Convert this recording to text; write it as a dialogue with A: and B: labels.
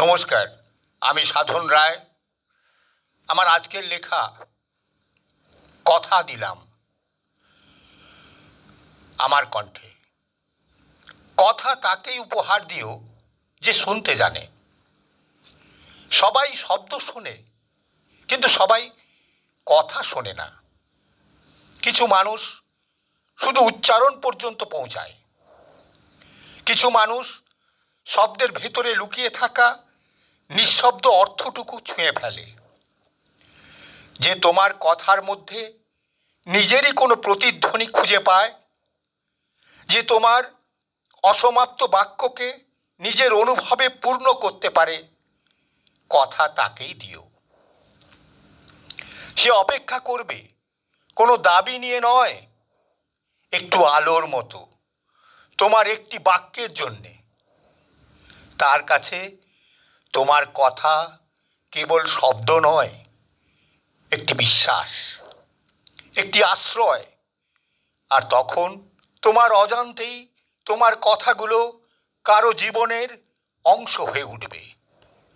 A: নমস্কার, আমি সাধন রায়। আমার আজকের লেখা কথা দিলাম আমার কণ্ঠে। কথা তাকেই উপহার দিও যে শুনতে জানে। সবাই শব্দ শোনে, কিন্তু সবাই কথা শোনে না। কিছু মানুষ শুধু উচ্চারণ পর্যন্ত পৌঁছায়, কিছু মানুষ শব্দের ভেতরে লুকিয়ে থাকা নিঃশব্দ অর্থটুকু ছুঁয়ে ফেলে। যে তোমার কথার মধ্যে নিজেরই কোনো প্রতিধ্বনি খুঁজে পায়, যে তোমার অসমাপ্ত বাক্যকে নিজের অনুভবে পূর্ণ করতে পারে, কথা তাকেই দিও। সে অপেক্ষা করবে কোনো দাবি নিয়ে নয়, একটু আলোর মতো তোমার একটি বাক্যের জন্যে। তার কাছে তোমার কথা কেবল শব্দ নয়, একটি বিশ্বাস, একটি আশ্রয়। আর তখন তোমার অজান্তেই তোমার কথাগুলো কারো জীবনের অংশ হয়ে উঠবে।